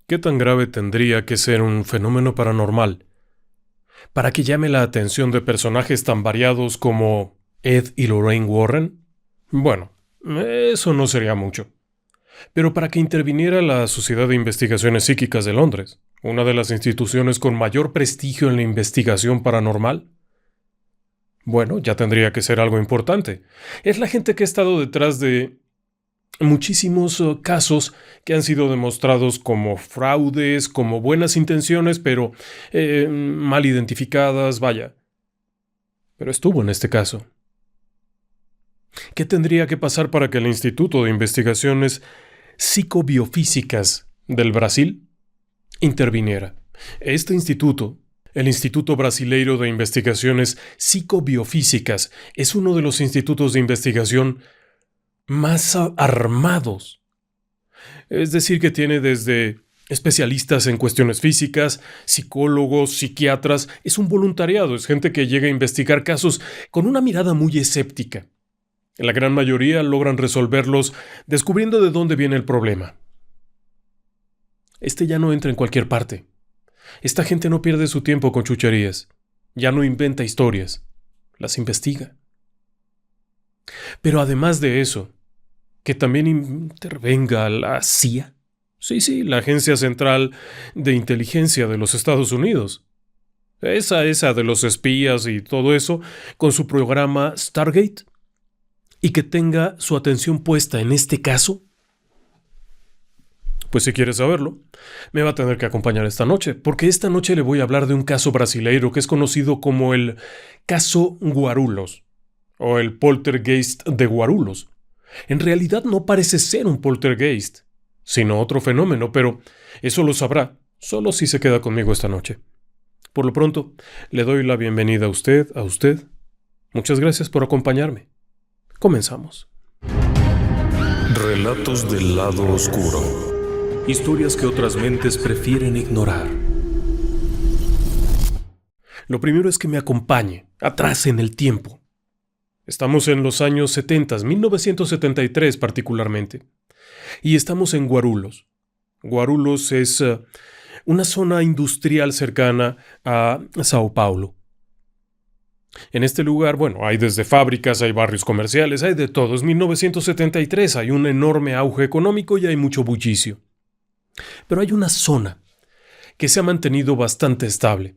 ¿Qué tan grave tendría que ser un fenómeno paranormal para que llame la atención de personajes tan variados como Ed y Lorraine Warren? Bueno, eso no sería mucho. Pero para que interviniera la Sociedad de Investigaciones Psíquicas de Londres, una de las instituciones con mayor prestigio en la investigación paranormal, bueno, ya tendría que ser algo importante. Es la gente que ha estado detrás de muchísimos casos que han sido demostrados como fraudes, como buenas intenciones, pero mal identificadas, vaya. Pero estuvo en este caso. ¿Qué tendría que pasar para que el Instituto de Investigaciones Psicobiofísicas del Brasil interviniera? Este instituto, el Instituto Brasileiro de Investigaciones Psicobiofísicas, es uno de los institutos de investigación más armados. Es decir, que tiene desde especialistas en cuestiones físicas, psicólogos, psiquiatras. Es un voluntariado, es gente que llega a investigar casos con una mirada muy escéptica. La gran mayoría logran resolverlos descubriendo de dónde viene el problema. Este ya no entra en cualquier parte. Esta gente no pierde su tiempo con chucherías. Ya no inventa historias. Las investiga. Pero además de eso, que también intervenga la CIA. Sí, la Agencia Central de Inteligencia de los Estados Unidos. Esa de los espías y todo eso, con su programa Stargate. Y que tenga su atención puesta en este caso. Pues si quieres saberlo, me va a tener que acompañar esta noche, porque esta noche le voy a hablar de un caso brasileiro que es conocido como el caso Guarulhos, o el poltergeist de Guarulhos. En realidad no parece ser un poltergeist, sino otro fenómeno, pero eso lo sabrá solo si se queda conmigo esta noche. Por lo pronto, le doy la bienvenida a usted. Muchas gracias por acompañarme. Comenzamos. Relatos del lado oscuro. Historias que otras mentes prefieren ignorar. Lo primero es que me acompañe, atrás en el tiempo. Estamos en los años 70, 1973 particularmente. Y estamos en Guarulhos. Guarulhos es una zona industrial cercana a Sao Paulo. En este lugar, bueno, hay desde fábricas, hay barrios comerciales, hay de todo. Es 1973, hay un enorme auge económico y hay mucho bullicio. Pero hay una zona que se ha mantenido bastante estable.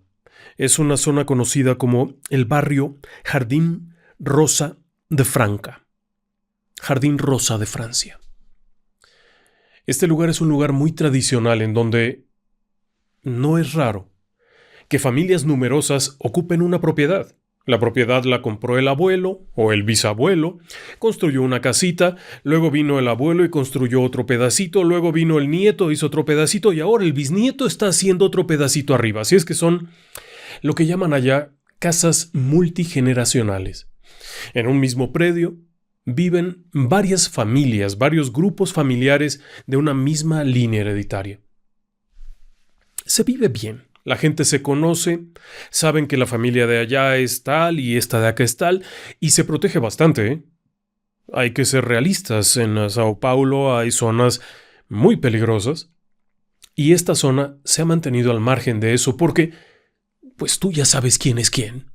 Es una zona conocida como el barrio Jardín Rosa de Franca. Jardín Rosa de Francia. Este lugar es un lugar muy tradicional en donde no es raro que familias numerosas ocupen una propiedad. La propiedad la compró el abuelo o el bisabuelo, construyó una casita, luego vino el abuelo y construyó otro pedacito, luego vino el nieto, hizo otro pedacito y ahora el bisnieto está haciendo otro pedacito arriba. Así es que son lo que llaman allá casas multigeneracionales. En un mismo predio viven varias familias, varios grupos familiares de una misma línea hereditaria. Se vive bien. La gente se conoce, saben que la familia de allá es tal y esta de acá es tal, y se protege bastante, ¿eh? Hay que ser realistas. En Sao Paulo hay zonas muy peligrosas, y esta zona se ha mantenido al margen de eso porque, pues tú ya sabes quién es quién.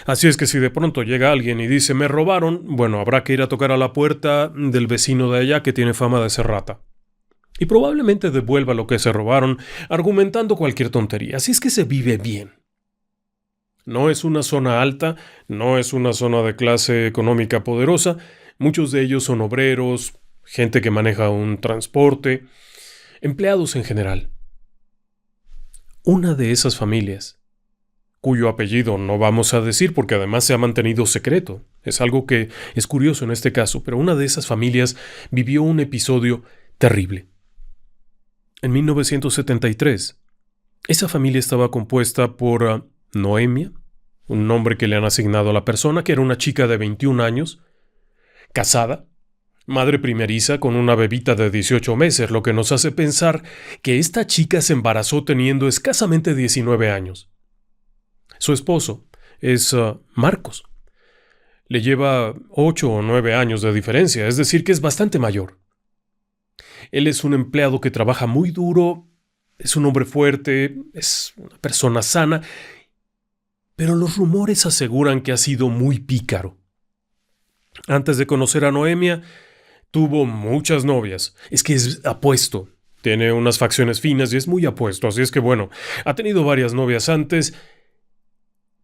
Así es que si de pronto llega alguien y dice me robaron, bueno, habrá que ir a tocar a la puerta del vecino de allá que tiene fama de ser rata. Y probablemente devuelva lo que se robaron, argumentando cualquier tontería. Así es que se vive bien. No es una zona alta, no es una zona de clase económica poderosa. Muchos de ellos son obreros, gente que maneja un transporte, empleados en general. Una de esas familias, cuyo apellido no vamos a decir porque además se ha mantenido secreto, es algo que es curioso en este caso, pero una de esas familias vivió un episodio terrible. En 1973, esa familia estaba compuesta por Noemia, un nombre que le han asignado a la persona, que era una chica de 21 años, casada, madre primeriza con una bebita de 18 meses, lo que nos hace pensar que esta chica se embarazó teniendo escasamente 19 años. Su esposo es Marcos. Le lleva 8 o 9 años de diferencia, es decir, que es bastante mayor. Él es un empleado que trabaja muy duro, Es un hombre fuerte, es una persona sana, pero los rumores aseguran que ha sido muy pícaro. Antes de conocer a Noemia, tuvo muchas novias. Es que es apuesto. Tiene unas facciones finas y es muy apuesto, así es que bueno, ha tenido varias novias antes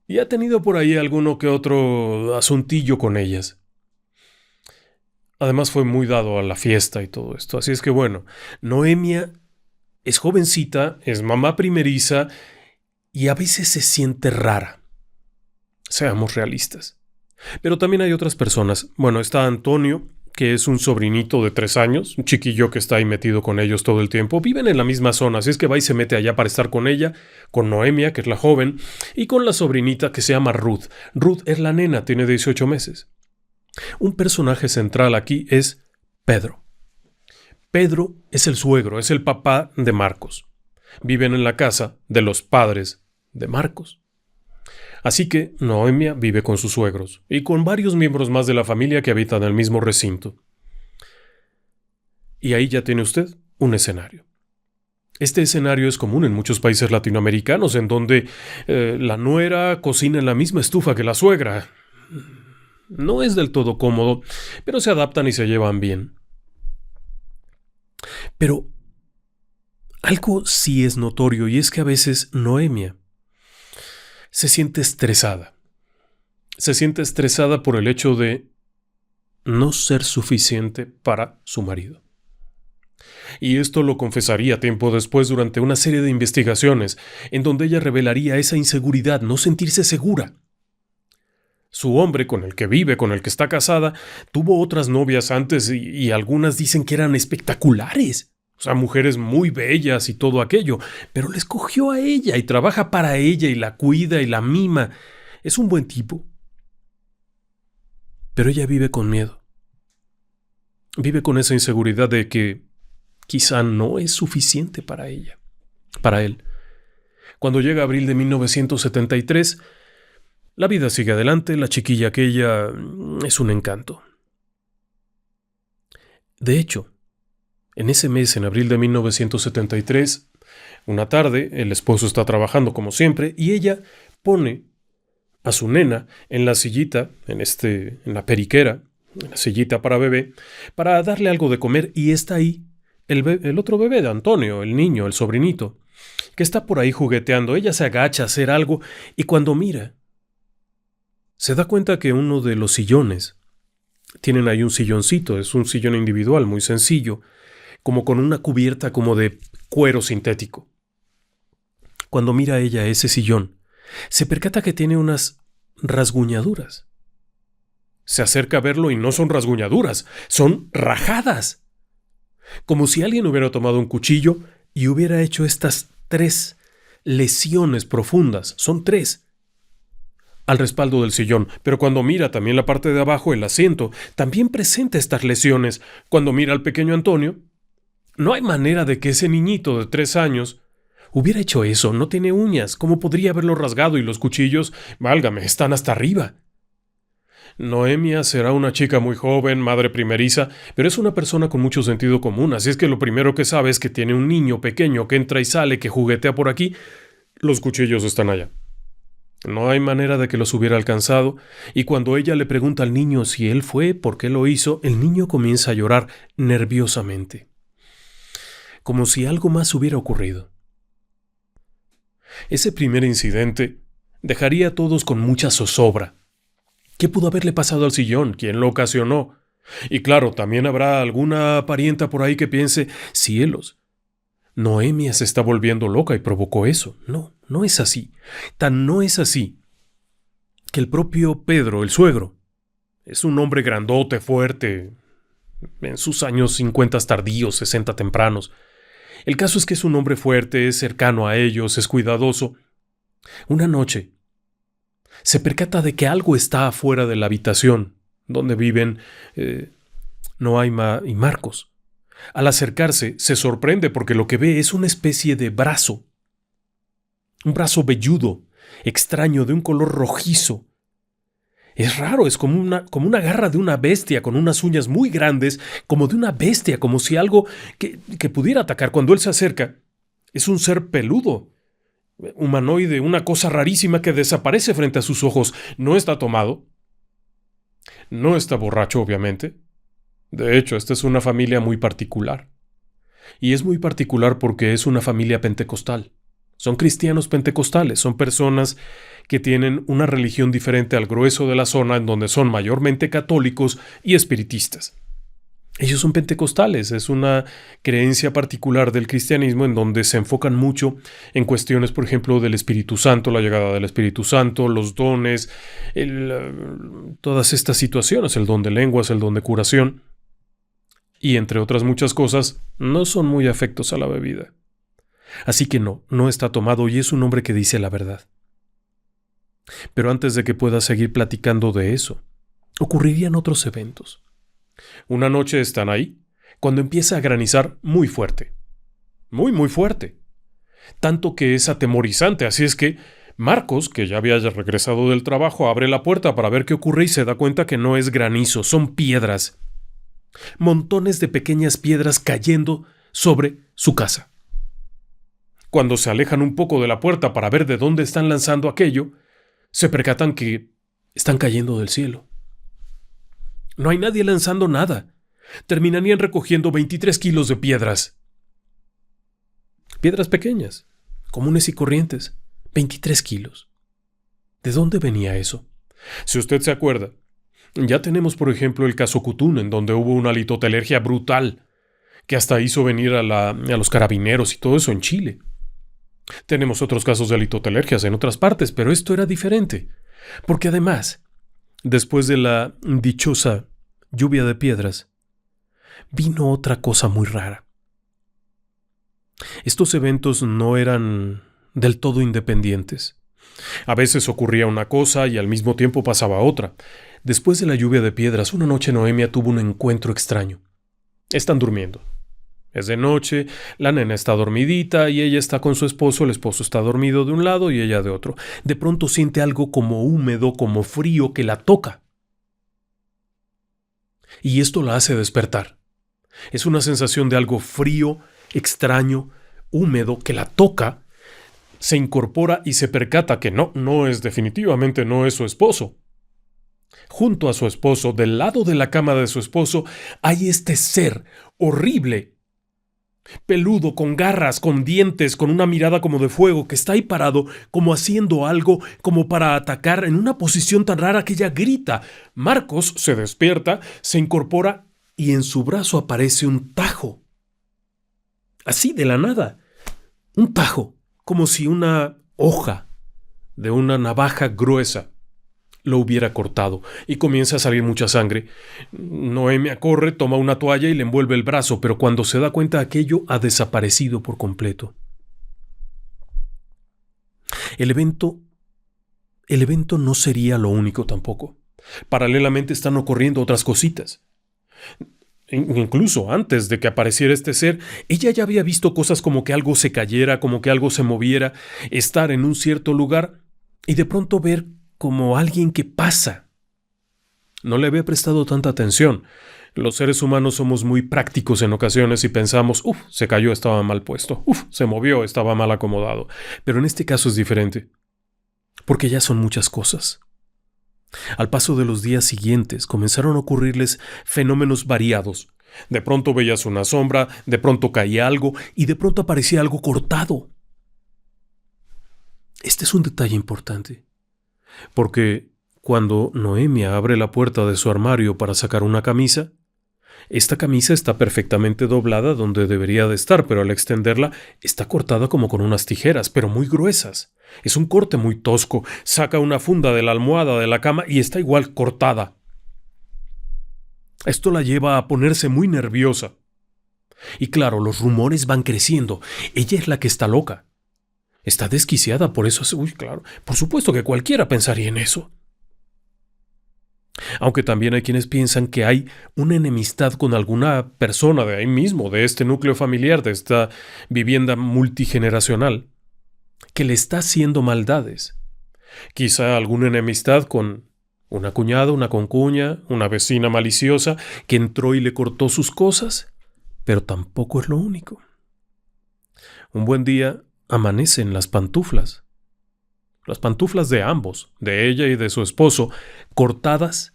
y ha tenido por ahí alguno que otro asuntillo con ellas. Además fue muy dado a la fiesta y todo esto, así es que bueno, Noemia es jovencita, es mamá primeriza y a veces se siente rara. Seamos realistas. Pero también hay otras personas. Bueno, está Antonio, que es un sobrinito de 3 años, un chiquillo que está ahí metido con ellos todo el tiempo. Viven en la misma zona, así es que va y se mete allá para estar con ella, con Noemia, que es la joven, y con la sobrinita que se llama Ruth. Ruth es la nena, tiene 18 meses. Un personaje central aquí es Pedro. Pedro es el suegro, es el papá de Marcos. Viven en la casa de los padres de Marcos. Así que Noemia vive con sus suegros y con varios miembros más de la familia que habitan el mismo recinto. Y ahí ya tiene usted un escenario. Este escenario es común en muchos países latinoamericanos, en donde la nuera cocina en la misma estufa que la suegra. No es del todo cómodo, pero se adaptan y se llevan bien. Pero algo sí es notorio, y es que a veces Noemia se siente estresada. Se siente estresada por el hecho de no ser suficiente para su marido. Y esto lo confesaría tiempo después durante una serie de investigaciones, en donde ella revelaría esa inseguridad, no sentirse segura. Su hombre con el que vive, con el que está casada, tuvo otras novias antes y algunas dicen que eran espectaculares. O sea, mujeres muy bellas y todo aquello, pero le escogió a ella y trabaja para ella y la cuida y la mima. Es un buen tipo. Pero ella vive con miedo. Vive con esa inseguridad de que quizá no es suficiente para ella, para él. Cuando llega abril de 1973, la vida sigue adelante, la chiquilla aquella es un encanto. De hecho, en ese mes, en abril de 1973, una tarde, el esposo está trabajando como siempre y ella pone a su nena en la sillita, en la periquera, en la sillita para bebé, para darle algo de comer y está ahí el otro bebé de Antonio, el niño, el sobrinito, que está por ahí jugueteando. Ella se agacha a hacer algo y cuando mira, se da cuenta que uno de los sillones, tienen ahí un silloncito, es un sillón individual muy sencillo, como con una cubierta como de cuero sintético. Cuando mira ella ese sillón, se percata que tiene unas rasguñaduras. Se acerca a verlo y no son rasguñaduras, son rajadas. Como si alguien hubiera tomado un cuchillo y hubiera hecho estas 3 lesiones profundas, son 3, al respaldo del sillón, pero cuando mira también la parte de abajo, el asiento, también presenta estas lesiones. Cuando mira al pequeño Antonio, no hay manera de que ese niñito de 3 años hubiera hecho eso, no tiene uñas, ¿cómo podría haberlo rasgado? Y los cuchillos, válgame, están hasta arriba. Noemia será una chica muy joven, madre primeriza, pero es una persona con mucho sentido común, así es que lo primero que sabe es que tiene un niño pequeño que entra y sale, que juguetea por aquí, los cuchillos están allá. No hay manera de que los hubiera alcanzado, y cuando ella le pregunta al niño si él fue, por qué lo hizo, el niño comienza a llorar nerviosamente, como si algo más hubiera ocurrido. Ese primer incidente dejaría a todos con mucha zozobra. ¿Qué pudo haberle pasado al sillón? ¿Quién lo ocasionó? Y claro, también habrá alguna parienta por ahí que piense, cielos, Noemia se está volviendo loca y provocó eso. No, no es así. Tan no es así que el propio Pedro, el suegro, es un hombre grandote, fuerte, en sus años 50 tardíos, 60 tempranos. El caso es que es un hombre fuerte, es cercano a ellos, es cuidadoso. Una noche se percata de que algo está afuera de la habitación donde viven Noaima y Marcos. Al acercarse, se sorprende porque lo que ve es una especie de brazo. Un brazo velludo, extraño, de un color rojizo. Es raro, es como una garra de una bestia con unas uñas muy grandes, como de una bestia, como si algo que pudiera atacar. Cuando él se acerca, Es un ser peludo, humanoide, una cosa rarísima que desaparece frente a sus ojos. No está tomado. No está borracho, obviamente. De hecho, esta es una familia muy particular. Y es muy particular porque es una familia pentecostal. Son cristianos pentecostales, son personas que tienen una religión diferente al grueso de la zona, en donde son mayormente católicos y espiritistas. Ellos son pentecostales, es una creencia particular del cristianismo en donde se enfocan mucho en cuestiones, por ejemplo, del Espíritu Santo, la llegada del Espíritu Santo, los dones, todas estas situaciones, el don de lenguas, el don de curación, y entre otras muchas cosas, no son muy afectos a la bebida. Así que no está tomado y es un hombre que dice la verdad. Pero antes de que pueda seguir platicando de eso, ocurrirían otros eventos. Una noche están ahí, cuando empieza a granizar muy fuerte. Muy, muy fuerte. Tanto que es atemorizante, así es que Marcos, que ya había regresado del trabajo, abre la puerta para ver qué ocurre y se da cuenta que no es granizo, son piedras. Montones de pequeñas piedras cayendo sobre su casa. Cuando se alejan un poco de la puerta para ver de dónde están lanzando aquello, se percatan que están cayendo del cielo. No hay nadie lanzando nada. Terminarían recogiendo 23 kilos de piedras. Piedras pequeñas, comunes y corrientes. 23 kilos. ¿De dónde venía eso? Si usted se acuerda, ya tenemos por ejemplo el caso Cutún, en donde hubo una litotelergia brutal, que hasta hizo venir a los carabineros y todo eso en Chile. Tenemos otros casos de litotelergias en otras partes, pero esto era diferente, porque además, después de la dichosa lluvia de piedras, vino otra cosa muy rara. Estos eventos no eran del todo independientes. A veces ocurría una cosa y al mismo tiempo pasaba otra. Después de la lluvia de piedras, una noche Noemia tuvo un encuentro extraño. Están durmiendo. Es de noche, la nena está dormidita y ella está con su esposo, el esposo está dormido de un lado y ella de otro. De pronto siente algo como húmedo, como frío que la toca. Y esto la hace despertar. Es una sensación de algo frío, extraño, húmedo que la toca, se incorpora y se percata que definitivamente no es su esposo. Junto a su esposo, del lado de la cama de su esposo, hay este ser horrible, peludo, con garras, con dientes, con una mirada como de fuego, que está ahí parado, como haciendo algo, como para atacar, en una posición tan rara que ella grita. Marcos se despierta, se incorpora y en su brazo aparece un tajo. Así de la nada. Un tajo, como si una hoja de una navaja gruesa lo hubiera cortado, y comienza a salir mucha sangre. Noemia corre, toma una toalla y le envuelve el brazo, pero cuando se da cuenta aquello ha desaparecido por completo. El evento no sería lo único tampoco. Paralelamente están ocurriendo otras cositas. Incluso antes de que apareciera este ser, ella ya había visto cosas como que algo se cayera, como que algo se moviera, estar en un cierto lugar y de pronto ver como alguien que pasa. No le había prestado tanta atención. Los seres humanos somos muy prácticos en ocasiones y pensamos, se cayó, estaba mal puesto, se movió, estaba mal acomodado. Pero en este caso es diferente, porque ya son muchas cosas. Al paso de los días siguientes comenzaron a ocurrirles fenómenos variados. De pronto veías una sombra, de pronto caía algo y de pronto aparecía algo cortado. Este es un detalle importante, porque cuando Noemia abre la puerta de su armario para sacar una camisa, esta camisa está perfectamente doblada donde debería de estar, pero al extenderla está cortada como con unas tijeras, pero muy gruesas. Es un corte muy tosco. Saca una funda de la almohada de la cama y está igual cortada. Esto la lleva a ponerse muy nerviosa. Y claro, los rumores van creciendo. Ella es la que está loca. Está desquiciada, por eso claro, por supuesto que cualquiera pensaría en eso. Aunque también hay quienes piensan que hay una enemistad con alguna persona de ahí mismo, de este núcleo familiar, de esta vivienda multigeneracional, que le está haciendo maldades. Quizá alguna enemistad con una cuñada, una concuña, una vecina maliciosa que entró y le cortó sus cosas, pero tampoco es lo único. Un buen día amanecen las pantuflas de ambos, de ella y de su esposo, cortadas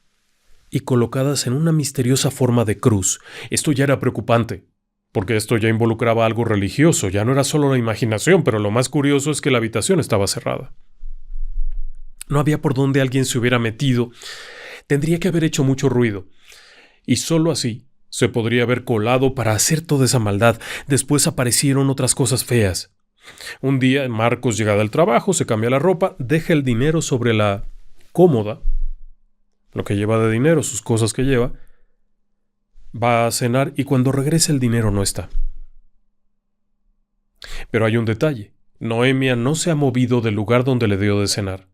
y colocadas en una misteriosa forma de cruz. Esto ya era preocupante, porque esto ya involucraba algo religioso, ya no era solo la imaginación, pero lo más curioso es que la habitación estaba cerrada. No había por dónde alguien se hubiera metido. Tendría que haber hecho mucho ruido, y solo así se podría haber colado para hacer toda esa maldad. Después aparecieron otras cosas feas. Un día, Marcos llega del trabajo, se cambia la ropa, deja el dinero sobre la cómoda, lo que lleva de dinero, sus cosas que lleva, va a cenar y cuando regresa el dinero no está. Pero hay un detalle. Noemia no se ha movido del lugar donde le dio de cenar.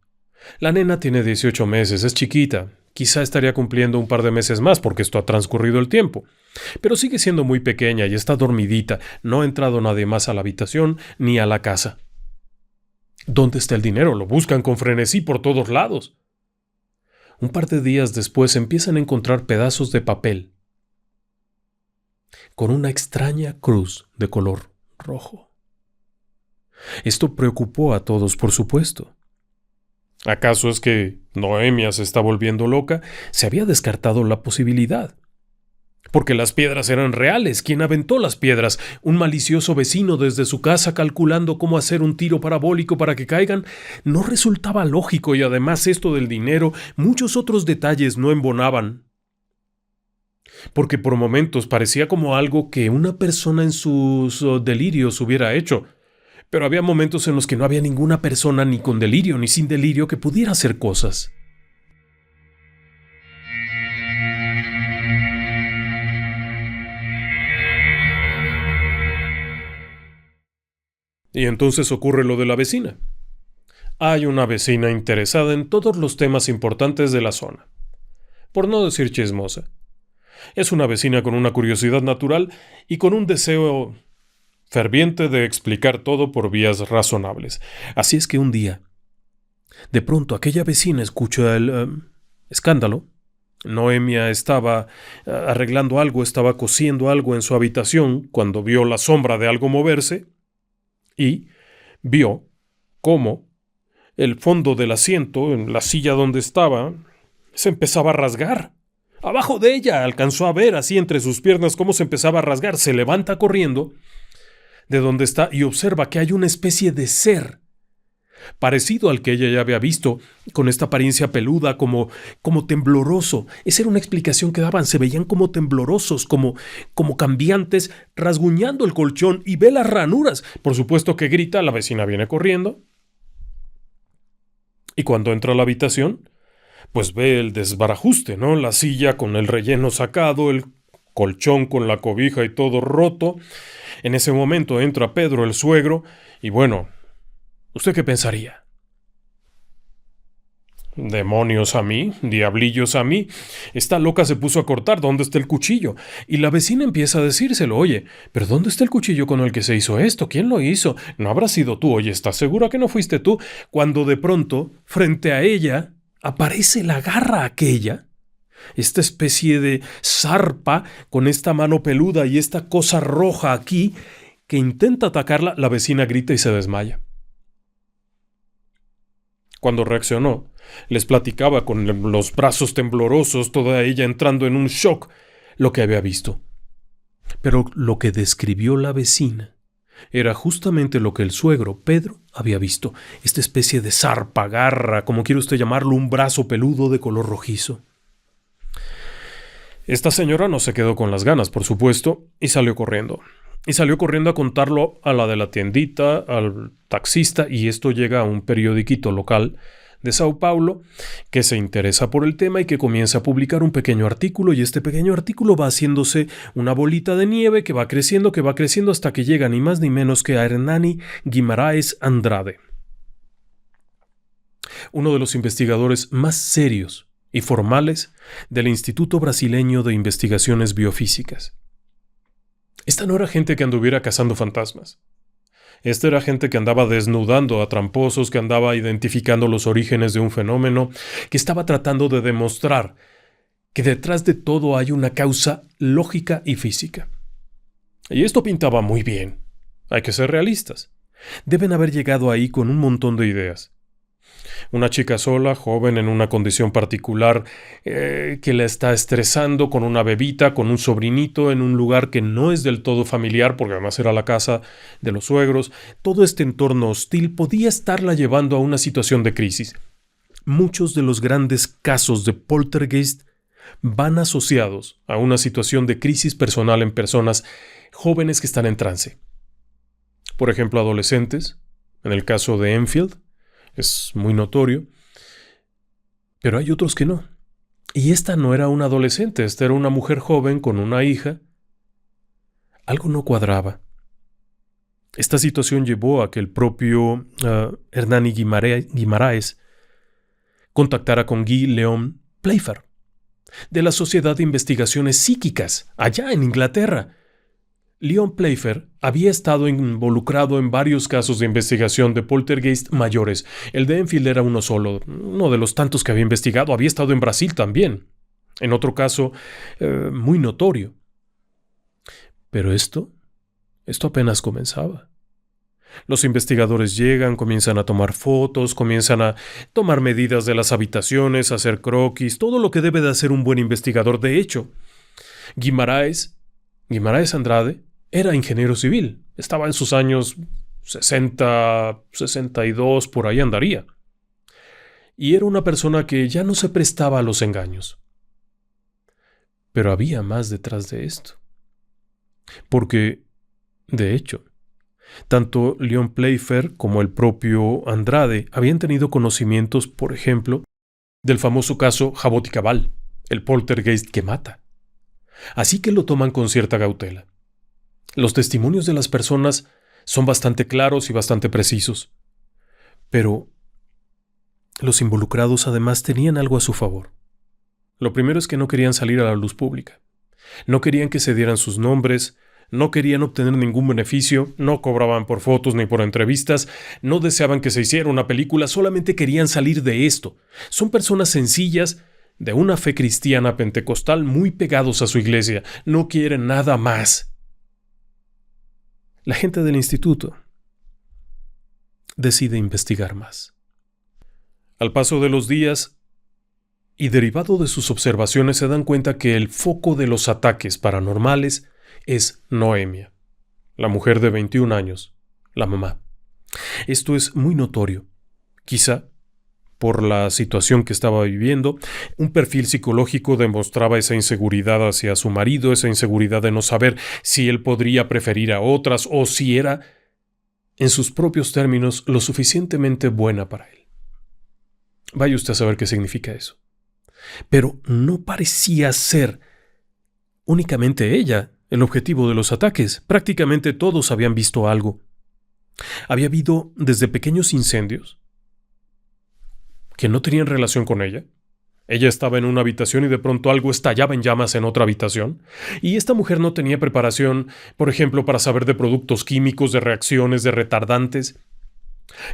La nena tiene 18 meses, es chiquita. Quizá estaría cumpliendo un par de meses más porque esto ha transcurrido el tiempo. Pero sigue siendo muy pequeña y está dormidita. No ha entrado nadie más a la habitación ni a la casa. ¿Dónde está el dinero? Lo buscan con frenesí por todos lados. Un par de días después empiezan a encontrar pedazos de papel con una extraña cruz de color rojo. Esto preocupó a todos, por supuesto. ¿Acaso es que Noemia se está volviendo loca? Se había descartado la posibilidad. Porque las piedras eran reales. ¿Quién aventó las piedras? ¿Un malicioso vecino desde su casa calculando cómo hacer un tiro parabólico para que caigan? No resultaba lógico y además esto del dinero, muchos otros detalles no embonaban. Porque por momentos parecía como algo que una persona en sus delirios hubiera hecho. Pero había momentos en los que no había ninguna persona ni con delirio ni sin delirio que pudiera hacer cosas. Y entonces ocurre lo de la vecina. Hay una vecina interesada en todos los temas importantes de la zona. Por no decir chismosa. Es una vecina con una curiosidad natural y con un deseo ferviente de explicar todo por vías razonables. Así es que un día, de pronto aquella vecina escucha el escándalo. Noemia estaba arreglando algo, estaba cosiendo algo en su habitación cuando vio la sombra de algo moverse y vio cómo el fondo del asiento, en la silla donde estaba, se empezaba a rasgar. Abajo de ella alcanzó a ver así entre sus piernas cómo se empezaba a rasgar. Se levanta corriendo de donde está y observa que hay una especie de ser parecido al que ella ya había visto, con esta apariencia peluda, como tembloroso. Esa era una explicación que daban, se veían como temblorosos, como cambiantes, rasguñando el colchón y ve las ranuras. Por supuesto que grita, la vecina viene corriendo. Y cuando entra a la habitación, pues ve el desbarajuste, ¿no? La silla con el relleno sacado, el colchón con la cobija y todo roto. En ese momento entra Pedro, el suegro, y bueno, ¿usted qué pensaría? ¿Demonios a mí? ¿Diablillos a mí? Esta loca se puso a cortar, ¿dónde está el cuchillo? Y la vecina empieza a decírselo, oye, ¿pero dónde está el cuchillo con el que se hizo esto? ¿Quién lo hizo? No habrá sido tú, oye, ¿estás segura que no fuiste tú? Cuando de pronto, frente a ella, aparece la garra aquella, esta especie de zarpa con esta mano peluda y esta cosa roja aquí, que intenta atacarla, la vecina grita y se desmaya. Cuando reaccionó, les platicaba con los brazos temblorosos, toda ella entrando en un shock, lo que había visto. Pero lo que describió la vecina era justamente lo que el suegro, Pedro, había visto, esta especie de zarpa, garra, como quiere usted llamarlo, un brazo peludo de color rojizo. Esta señora no se quedó con las ganas, por supuesto, y salió corriendo. Y salió corriendo a contarlo a la de la tiendita, al taxista, y esto llega a un periodiquito local de Sao Paulo que se interesa por el tema y que comienza a publicar un pequeño artículo, y este pequeño artículo va haciéndose una bolita de nieve que va creciendo hasta que llega ni más ni menos que a Hernani Guimarães Andrade, uno de los investigadores más serios y formales del Instituto Brasileño de Investigaciones Biofísicas. Esta no era gente que anduviera cazando fantasmas. Esta era gente que andaba desnudando a tramposos, que andaba identificando los orígenes de un fenómeno, que estaba tratando de demostrar que detrás de todo hay una causa lógica y física. Y esto pintaba muy bien. Hay que ser realistas. Deben haber llegado ahí con un montón de ideas. Una chica sola, joven, en una condición particular, que la está estresando con una bebita, con un sobrinito, en un lugar que no es del todo familiar, porque además era la casa de los suegros. Todo este entorno hostil podía estarla llevando a una situación de crisis. Muchos de los grandes casos de poltergeist van asociados a una situación de crisis personal en personas jóvenes que están en trance. Por ejemplo, adolescentes, en el caso de Enfield, es muy notorio, pero hay otros que no. Y esta no era una adolescente, esta era una mujer joven con una hija. Algo no cuadraba. Esta situación llevó a que el propio Hernani Guimaraes contactara con Guy Léon Playfair, de la Sociedad de Investigaciones Psíquicas, allá en Inglaterra. Léon Playfair había estado involucrado en varios casos de investigación de poltergeist mayores. El de Enfield era uno solo, uno de los tantos que había investigado. Había estado en Brasil también, en otro caso muy notorio. Pero esto apenas comenzaba. Los investigadores llegan, comienzan a tomar fotos, comienzan a tomar medidas de las habitaciones, a hacer croquis, todo lo que debe de hacer un buen investigador. De hecho, Guimaraes Andrade era ingeniero civil, estaba en sus años 60, 62, por ahí andaría. Y era una persona que ya no se prestaba a los engaños. Pero había más detrás de esto. Porque, de hecho, tanto Léon Playfair como el propio Andrade habían tenido conocimientos, por ejemplo, del famoso caso Jabot y Cabal, el poltergeist que mata. Así que lo toman con cierta cautela. Los testimonios de las personas son bastante claros y bastante precisos. Pero los involucrados además tenían algo a su favor. Lo primero es que no querían salir a la luz pública. No querían que se dieran sus nombres, no querían obtener ningún beneficio, no cobraban por fotos ni por entrevistas, no deseaban que se hiciera una película, solamente querían salir de esto. Son personas sencillas, de una fe cristiana pentecostal, muy pegados a su iglesia, no quieren nada más. La gente del instituto decide investigar más. Al paso de los días, y derivado de sus observaciones, se dan cuenta que el foco de los ataques paranormales es Noemia, la mujer de 21 años, la mamá. Esto es muy notorio, quizá por la situación que estaba viviendo. Un perfil psicológico demostraba esa inseguridad hacia su marido, esa inseguridad de no saber si él podría preferir a otras o si era, en sus propios términos, lo suficientemente buena para él. Vaya usted a saber qué significa eso. Pero no parecía ser únicamente ella el objetivo de los ataques. Prácticamente todos habían visto algo. Había habido desde pequeños incendios que no tenían relación con ella. Ella estaba en una habitación y de pronto algo estallaba en llamas en otra habitación. Y esta mujer no tenía preparación, por ejemplo, para saber de productos químicos, de reacciones, de retardantes.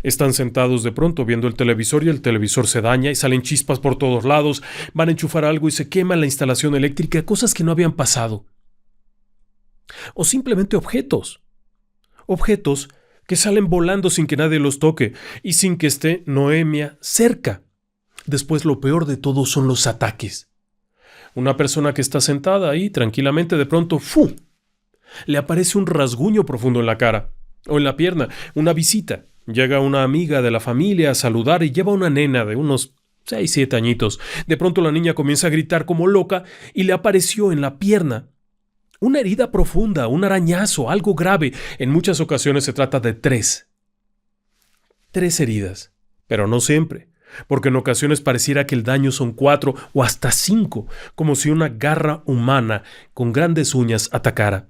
Están sentados de pronto viendo el televisor y el televisor se daña y salen chispas por todos lados. Van a enchufar algo y se quema la instalación eléctrica, cosas que no habían pasado. O simplemente objetos. Objetos que salen volando sin que nadie los toque y sin que esté Noemia cerca. Después, lo peor de todo son los ataques. Una persona que está sentada ahí tranquilamente, de pronto, ¡fu!, le aparece un rasguño profundo en la cara o en la pierna. Una visita. Llega una amiga de la familia a saludar y lleva una nena de unos 6, 7 añitos. De pronto la niña comienza a gritar como loca y le apareció en la pierna una herida profunda, un arañazo, algo grave. En muchas ocasiones se trata de 3. 3 heridas, pero no siempre, porque en ocasiones pareciera que el daño son 4 o hasta 5, como si una garra humana con grandes uñas atacara.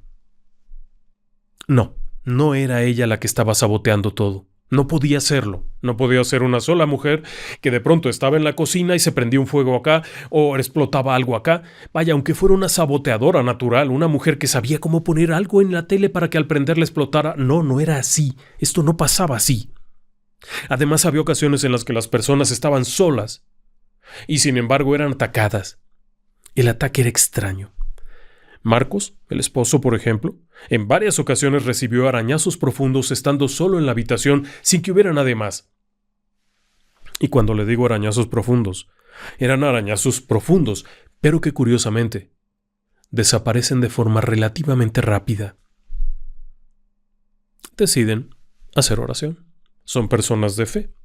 No era ella la que estaba saboteando todo. No podía serlo. No podía ser una sola mujer que de pronto estaba en la cocina y se prendía un fuego acá o explotaba algo acá. Vaya, aunque fuera una saboteadora natural, una mujer que sabía cómo poner algo en la tele para que al prenderla explotara. No era así. Esto no pasaba así. Además, había ocasiones en las que las personas estaban solas y sin embargo eran atacadas. El ataque era extraño. Marcos, el esposo, por ejemplo, en varias ocasiones recibió arañazos profundos estando solo en la habitación sin que hubiera nadie más. Y cuando le digo arañazos profundos, eran arañazos profundos, pero que curiosamente desaparecen de forma relativamente rápida. Deciden hacer oración. Son personas de fe.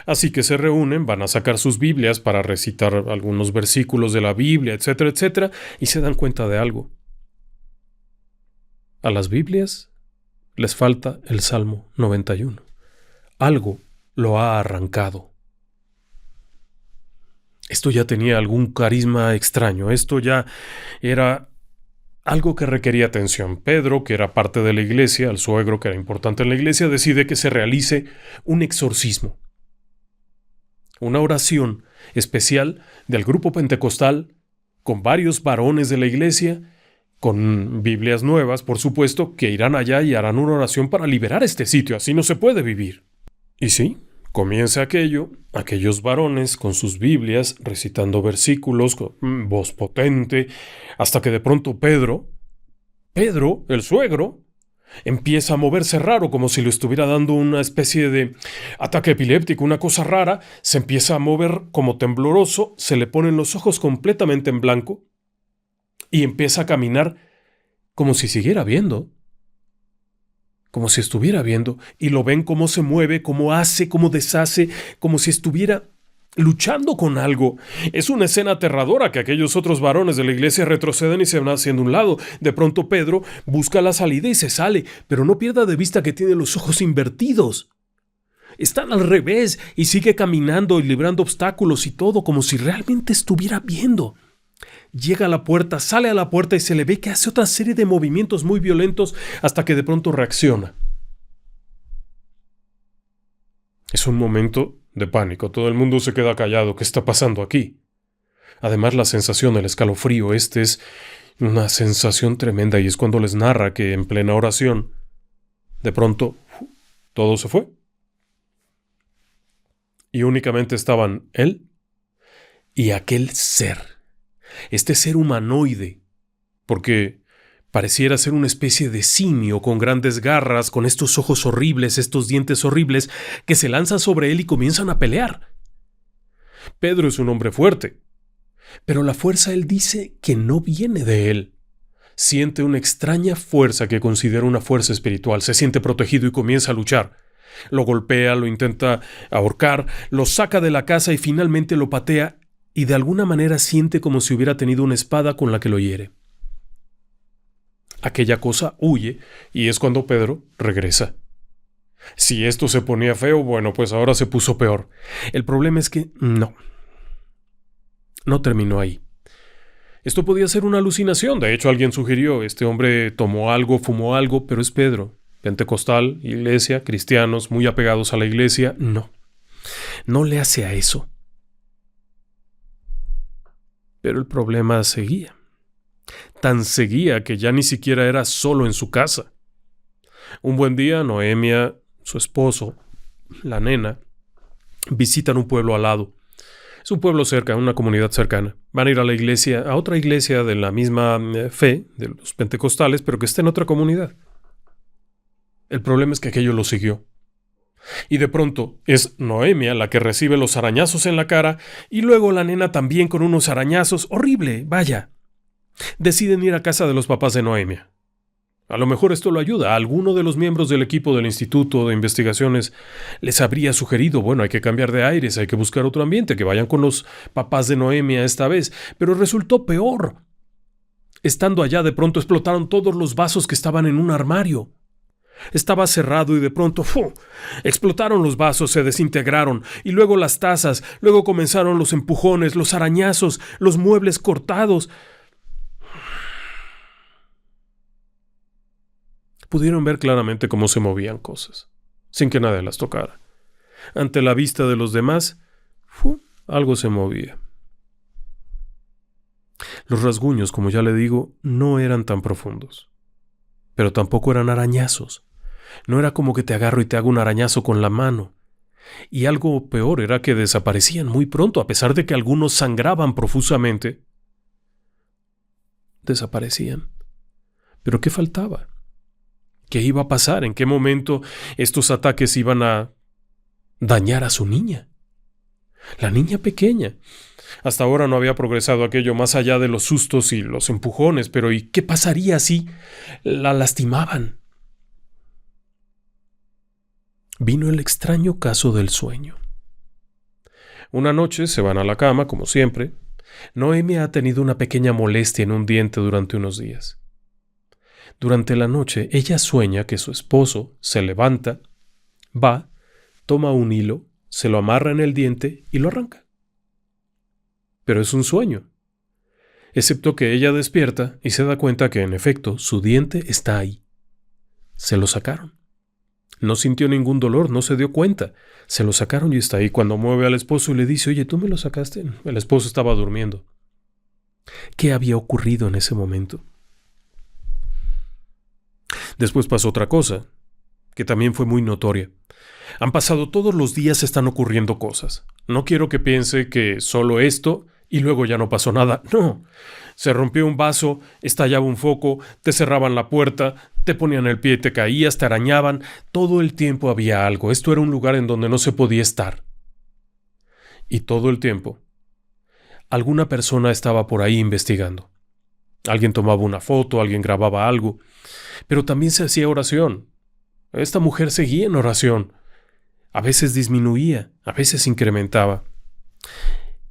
Así que se reúnen, van a sacar sus Biblias para recitar algunos versículos de la Biblia, etcétera, etcétera, y se dan cuenta de algo. A las Biblias les falta el Salmo 91. Algo lo ha arrancado. Esto ya tenía algún carisma extraño, esto ya era algo que requería atención. Pedro, que era parte de la iglesia, el suegro que era importante en la iglesia, decide que se realice un exorcismo. Una oración especial del grupo pentecostal con varios varones de la iglesia, con Biblias nuevas, por supuesto, que irán allá y harán una oración para liberar este sitio. Así no se puede vivir. Y sí, comienza aquellos varones con sus Biblias, recitando versículos con voz potente, hasta que de pronto Pedro, el suegro, empieza a moverse raro, como si le estuviera dando una especie de ataque epiléptico, una cosa rara, se empieza a mover como tembloroso, se le ponen los ojos completamente en blanco y empieza a caminar como si siguiera viendo, como si estuviera viendo, y lo ven cómo se mueve, cómo hace, cómo deshace, como si estuviera luchando con algo. Es una escena aterradora que aquellos otros varones de la iglesia retroceden y se van haciendo un lado. De pronto Pedro busca la salida y se sale, pero no pierda de vista que tiene los ojos invertidos. Están al revés y sigue caminando y librando obstáculos y todo como si realmente estuviera viendo. Llega a la puerta, sale a la puerta y se le ve que hace otra serie de movimientos muy violentos hasta que de pronto reacciona. Es un momento de pánico. Todo el mundo se queda callado. ¿Qué está pasando aquí? Además, la sensación, el escalofrío, es una sensación tremenda y es cuando les narra que en plena oración, de pronto, todo se fue. Y únicamente estaban él y aquel ser. Este ser humanoide, porque pareciera ser una especie de simio con grandes garras, con estos ojos horribles, estos dientes horribles, que se lanzan sobre él y comienzan a pelear. Pedro es un hombre fuerte, pero la fuerza él dice que no viene de él. Siente una extraña fuerza que considera una fuerza espiritual, se siente protegido y comienza a luchar. Lo golpea, lo intenta ahorcar, lo saca de la casa y finalmente lo patea y de alguna manera siente como si hubiera tenido una espada con la que lo hiere. Aquella cosa huye y es cuando Pedro regresa. Si esto se ponía feo, bueno, pues ahora se puso peor. El problema es que no terminó ahí. Esto podía ser una alucinación, de hecho alguien sugirió, este hombre tomó algo, fumó algo, pero es Pedro, pentecostal, iglesia, cristianos, muy apegados a la iglesia, no le hace a eso. Pero el problema seguía. Tan seguía que ya ni siquiera era solo en su casa. Un buen día, Noemia, su esposo, la nena, visitan un pueblo al lado. Es un pueblo cerca, una comunidad cercana. Van a ir a la iglesia, a otra iglesia de la misma fe, de los pentecostales, pero que está en otra comunidad. El problema es que aquello lo siguió. Y de pronto es Noemia la que recibe los arañazos en la cara y luego la nena también con unos arañazos. Horrible, vaya. Deciden ir a casa de los papás de Noemia. A lo mejor esto lo ayuda. A alguno de los miembros del equipo del Instituto de Investigaciones les habría sugerido, bueno, hay que cambiar de aires, hay que buscar otro ambiente, que vayan con los papás de Noemia esta vez. Pero resultó peor. Estando allá, de pronto explotaron todos los vasos que estaban en un armario. Estaba cerrado y de pronto explotaron los vasos, se desintegraron, y luego las tazas, luego comenzaron los empujones, los arañazos, los muebles cortados. Pudieron ver claramente cómo se movían cosas, sin que nadie las tocara. Ante la vista de los demás, algo se movía. Los rasguños, como ya le digo, no eran tan profundos. Pero tampoco eran arañazos. No era como que te agarro y te hago un arañazo con la mano. Y algo peor era que desaparecían muy pronto, a pesar de que algunos sangraban profusamente. Desaparecían. ¿Pero qué faltaba? ¿Qué iba a pasar? ¿En qué momento estos ataques iban a dañar a su niña? La niña pequeña. Hasta ahora no había progresado aquello más allá de los sustos y los empujones, pero ¿y qué pasaría si la lastimaban? Vino el extraño caso del sueño. Una noche se van a la cama, como siempre. Noemi ha tenido una pequeña molestia en un diente durante unos días. Durante la noche, ella sueña que su esposo se levanta, va, toma un hilo, se lo amarra en el diente y lo arranca. Pero es un sueño, excepto que ella despierta y se da cuenta que, en efecto, su diente está ahí. Se lo sacaron. No sintió ningún dolor, no se dio cuenta. Se lo sacaron y está ahí. Cuando mueve al esposo y le dice, oye, ¿tú me lo sacaste? El esposo estaba durmiendo. ¿Qué había ocurrido en ese momento? Después pasó otra cosa, que también fue muy notoria. Han pasado todos los días, están ocurriendo cosas. No quiero que piense que solo esto y luego ya no pasó nada. No. Se rompió un vaso, estallaba un foco, te cerraban la puerta, te ponían el pie, te caías, te arañaban. Todo el tiempo había algo. Esto era un lugar en donde no se podía estar. Y todo el tiempo, alguna persona estaba por ahí investigando. Alguien tomaba una foto, alguien grababa algo, pero también se hacía oración. Esta mujer seguía en oración. A veces disminuía, a veces incrementaba.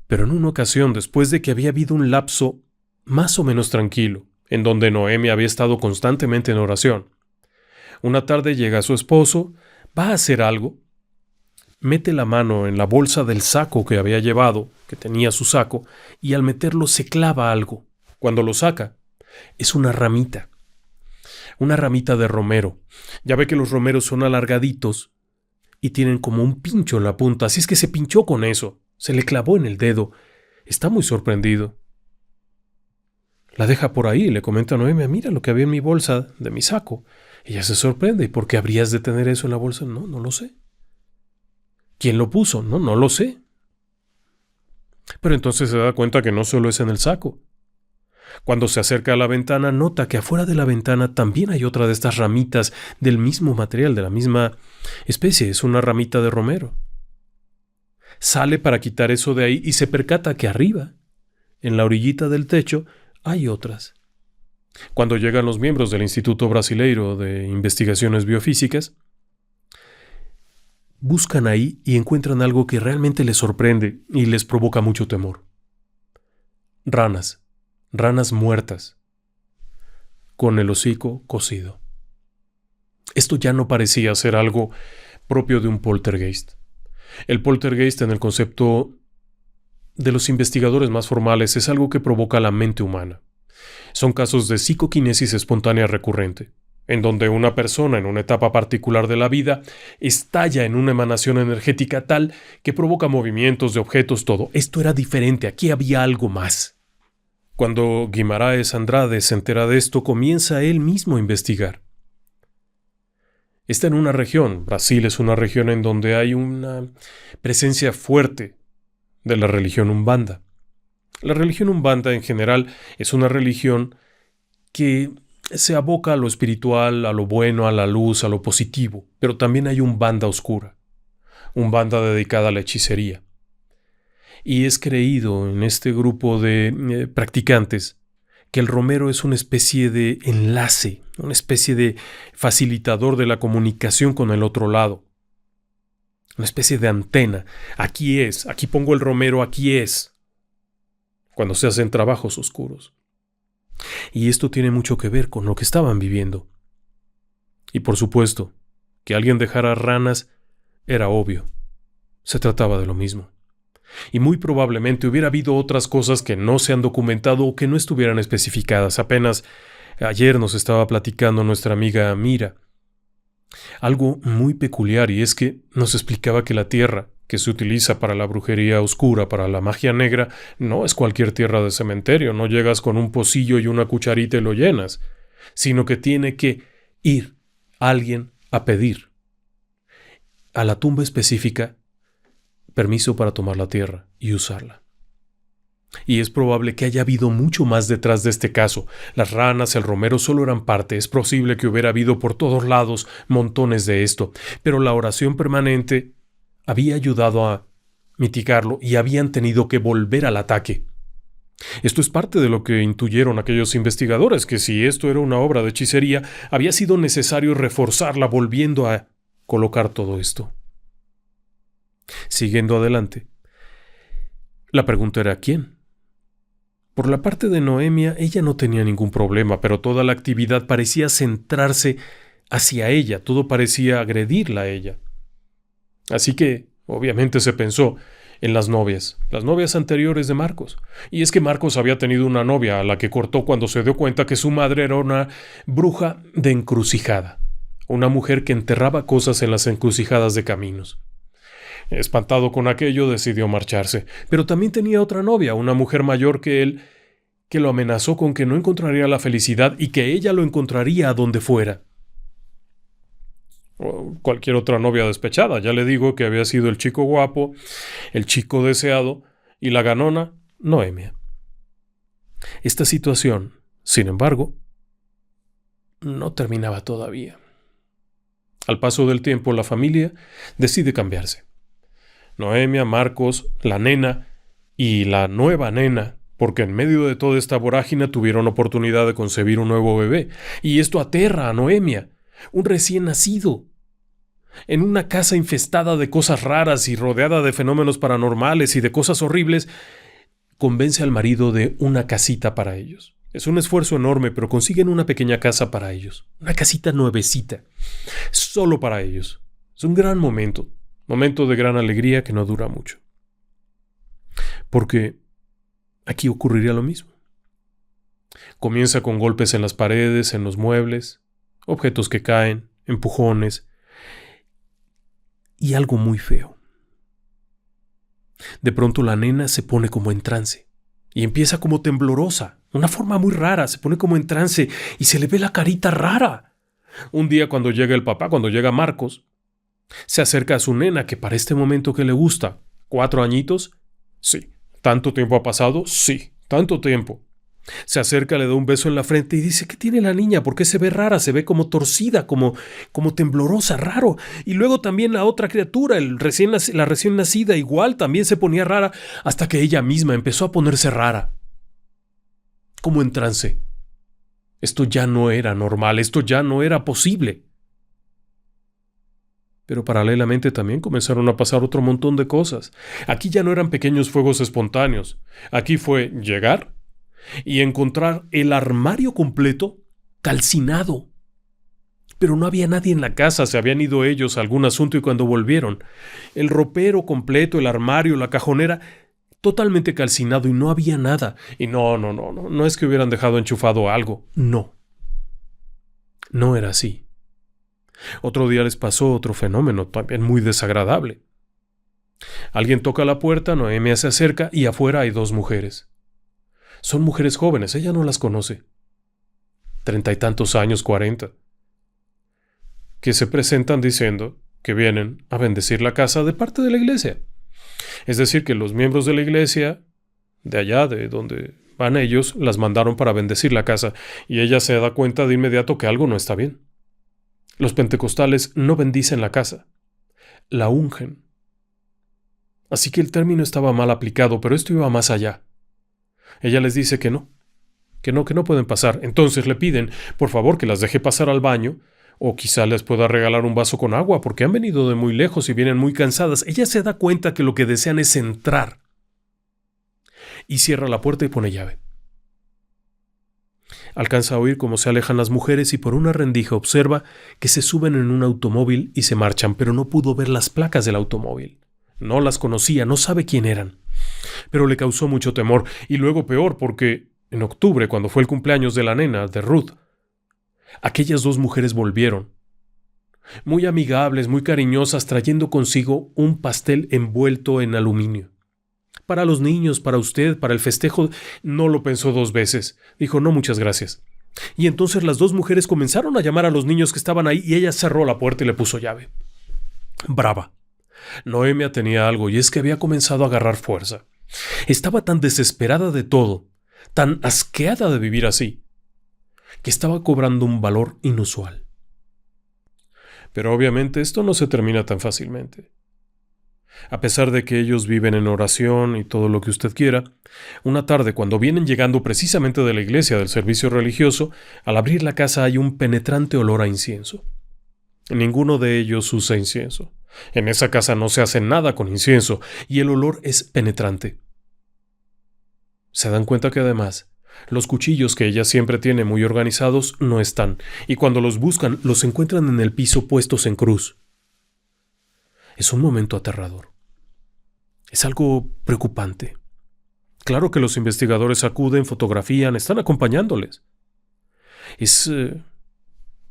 Pero en una ocasión, después de que había habido un lapso más o menos tranquilo, en donde Noemi había estado constantemente en oración, una tarde llega su esposo, va a hacer algo, mete la mano en la bolsa del saco que había llevado, que tenía su saco, y al meterlo se clava algo. Cuando lo saca, es una ramita de romero. Ya ve que los romeros son alargaditos y tienen como un pincho en la punta, así es que se pinchó con eso, se le clavó en el dedo. Está muy sorprendido. La deja por ahí y le comenta a Noemi, mira lo que había en mi bolsa de mi saco. Ella se sorprende, ¿por qué habrías de tener eso en la bolsa? No, no lo sé. ¿Quién lo puso? No, no lo sé. Pero entonces se da cuenta que no solo es en el saco. Cuando se acerca a la ventana, nota que afuera de la ventana también hay otra de estas ramitas del mismo material, de la misma especie. Es una ramita de romero. Sale para quitar eso de ahí y se percata que arriba, en la orillita del techo, hay otras. Cuando llegan los miembros del Instituto Brasileiro de Investigaciones Biofísicas, buscan ahí y encuentran algo que realmente les sorprende y les provoca mucho temor. Ranas muertas, con el hocico cocido. Esto ya no parecía ser algo propio de un poltergeist. El poltergeist, en el concepto de los investigadores más formales, es algo que provoca la mente humana. Son casos de psicoquinesis espontánea recurrente, en donde una persona en una etapa particular de la vida estalla en una emanación energética tal que provoca movimientos de objetos, todo. Esto era diferente, aquí había algo más. Cuando Guimaraes Andrade se entera de esto, comienza él mismo a investigar. Está en una región, Brasil es una región en donde hay una presencia fuerte de la religión Umbanda. La religión Umbanda en general es una religión que se aboca a lo espiritual, a lo bueno, a la luz, a lo positivo, pero también hay Umbanda oscura, Umbanda dedicada a la hechicería. Y es creído en este grupo de practicantes que el romero es una especie de enlace, una especie de facilitador de la comunicación con el otro lado, una especie de antena. Aquí es, aquí pongo el romero, aquí es, cuando se hacen trabajos oscuros. Y esto tiene mucho que ver con lo que estaban viviendo. Y por supuesto, que alguien dejara ranas era obvio. Se trataba de lo mismo. Y muy probablemente hubiera habido otras cosas que no se han documentado o que no estuvieran especificadas. Apenas ayer nos estaba platicando nuestra amiga Mira algo muy peculiar, y es que nos explicaba que la tierra que se utiliza para la brujería oscura, para la magia negra, no es cualquier tierra de cementerio. No llegas con un pocillo y una cucharita y lo llenas, sino que tiene que ir alguien a pedir a la tumba específica permiso para tomar la tierra y usarla. Y es probable que haya habido mucho más detrás de este caso. Las ranas, el romero solo eran parte. Es posible que hubiera habido por todos lados montones de esto. Pero la oración permanente había ayudado a mitigarlo y habían tenido que volver al ataque. Esto es parte de lo que intuyeron aquellos investigadores, que si esto era una obra de hechicería, había sido necesario reforzarla volviendo a colocar todo esto. Siguiendo adelante, la pregunta era ¿quién? Por la parte de Noemia, ella no tenía ningún problema, pero toda la actividad parecía centrarse hacia ella, todo parecía agredirla a ella. Así que, obviamente, se pensó en las novias anteriores de Marcos. Y es que Marcos había tenido una novia a la que cortó cuando se dio cuenta que su madre era una bruja de encrucijada, una mujer que enterraba cosas en las encrucijadas de caminos. Espantado con aquello, decidió marcharse, pero también tenía otra novia, una mujer mayor que él, que lo amenazó con que no encontraría la felicidad y que ella lo encontraría a donde fuera. O cualquier otra novia despechada, ya le digo que había sido el chico guapo, el chico deseado y la ganona, Noemia. Esta situación, sin embargo, no terminaba todavía. Al paso del tiempo, la familia decide cambiarse. Noemia, Marcos, la nena y la nueva nena, porque en medio de toda esta vorágine tuvieron oportunidad de concebir un nuevo bebé, y esto aterra a Noemia, un recién nacido, en una casa infestada de cosas raras y rodeada de fenómenos paranormales y de cosas horribles, convence al marido de una casita para ellos. Es un esfuerzo enorme, pero consiguen una pequeña casa para ellos, una casita nuevecita, solo para ellos. Es un gran momento de gran alegría que no dura mucho. Porque aquí ocurriría lo mismo. Comienza con golpes en las paredes, en los muebles, objetos que caen, empujones y algo muy feo. De pronto la nena se pone como en trance y empieza como temblorosa, una forma muy rara, se pone como en trance y se le ve la carita rara. Un día cuando llega el papá, cuando llega Marcos, se acerca a su nena, que para este momento que le gusta, 4 añitos, sí. ¿Tanto tiempo ha pasado? Sí, tanto tiempo. Se acerca, le da un beso en la frente y dice, ¿qué tiene la niña? ¿Por qué se ve rara? Se ve como torcida, como temblorosa, raro. Y luego también la otra criatura, la recién nacida, igual también se ponía rara, hasta que ella misma empezó a ponerse rara. Como en trance. Esto ya no era normal, esto ya no era posible. Pero paralelamente también comenzaron a pasar otro montón de cosas. Aquí ya no eran pequeños fuegos espontáneos. Aquí fue llegar y encontrar el armario completo calcinado. Pero no había nadie en la casa, se habían ido ellos a algún asunto y cuando volvieron, el ropero completo, el armario, la cajonera, totalmente calcinado y no había nada. Y no es que hubieran dejado enchufado algo, no. No era así. Otro día les pasó otro fenómeno también muy desagradable. Alguien toca la puerta, Noemia se acerca y afuera hay 2 mujeres. Son mujeres jóvenes, ella no las conoce. 30 y tantos años, 40. Que se presentan diciendo que vienen a bendecir la casa de parte de la iglesia. Es decir, que los miembros de la iglesia, de allá, de donde van ellos, las mandaron para bendecir la casa y ella se da cuenta de inmediato que algo no está bien. Los pentecostales no bendicen la casa, la ungen. Así que el término estaba mal aplicado, pero esto iba más allá. Ella les dice que no pueden pasar. Entonces le piden, por favor, que las deje pasar al baño, o quizá les pueda regalar un vaso con agua, porque han venido de muy lejos y vienen muy cansadas. Ella se da cuenta que lo que desean es entrar. Y cierra la puerta y pone llave. Alcanza a oír cómo se alejan las mujeres y por una rendija observa que se suben en un automóvil y se marchan, pero no pudo ver las placas del automóvil. No las conocía, no sabe quién eran. Pero le causó mucho temor, y luego peor porque en octubre, cuando fue el cumpleaños de la nena, de Ruth, aquellas 2 mujeres volvieron. Muy amigables, muy cariñosas, trayendo consigo un pastel envuelto en aluminio. Para los niños, para usted, para el festejo. No lo pensó 2 veces. Dijo, no, muchas gracias. Y entonces las 2 mujeres comenzaron a llamar a los niños que estaban ahí y ella cerró la puerta y le puso llave. Brava. Noemia tenía algo y es que había comenzado a agarrar fuerza. Estaba tan desesperada de todo, tan asqueada de vivir así, que estaba cobrando un valor inusual. Pero obviamente esto no se termina tan fácilmente. A pesar de que ellos viven en oración y todo lo que usted quiera, una tarde cuando vienen llegando precisamente de la iglesia del servicio religioso, al abrir la casa hay un penetrante olor a incienso. Ninguno de ellos usa incienso. En esa casa no se hace nada con incienso y el olor es penetrante. Se dan cuenta que además, los cuchillos que ella siempre tiene muy organizados no están, y cuando los buscan los encuentran en el piso puestos en cruz. Es un momento aterrador. Es algo preocupante. Claro que los investigadores acuden, fotografían, están acompañándoles. Es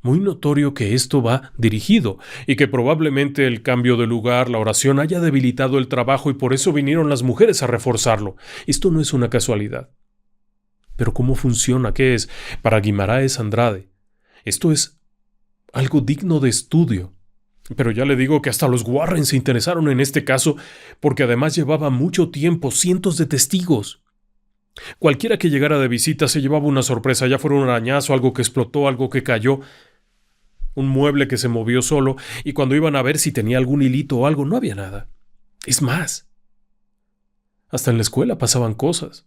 muy notorio que esto va dirigido y que probablemente el cambio de lugar, la oración, haya debilitado el trabajo y por eso vinieron las mujeres a reforzarlo. Esto no es una casualidad. Pero ¿cómo funciona? ¿Qué es? Para Guimaraes Andrade, esto es algo digno de estudio. Pero ya le digo que hasta los Warren se interesaron en este caso porque además llevaba mucho tiempo, cientos de testigos. Cualquiera que llegara de visita se llevaba una sorpresa, ya fuera un arañazo, algo que explotó, algo que cayó, un mueble que se movió solo, y cuando iban a ver si tenía algún hilito o algo, no había nada. Es más, hasta en la escuela pasaban cosas.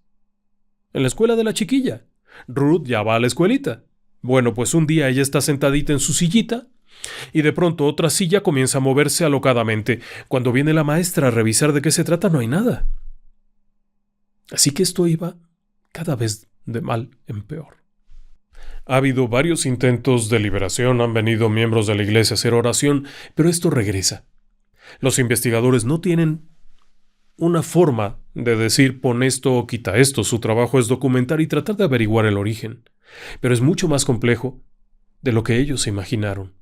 En la escuela de la chiquilla. Ruth ya va a la escuelita. Bueno, pues un día ella está sentadita en su sillita, y de pronto otra silla comienza a moverse alocadamente. Cuando viene la maestra a revisar de qué se trata, no hay nada. Así que esto iba cada vez de mal en peor. Ha habido varios intentos de liberación, han venido miembros de la iglesia a hacer oración, pero esto regresa. Los investigadores no tienen una forma de decir pon esto o quita esto. Su trabajo es documentar y tratar de averiguar el origen. Pero es mucho más complejo de lo que ellos se imaginaron.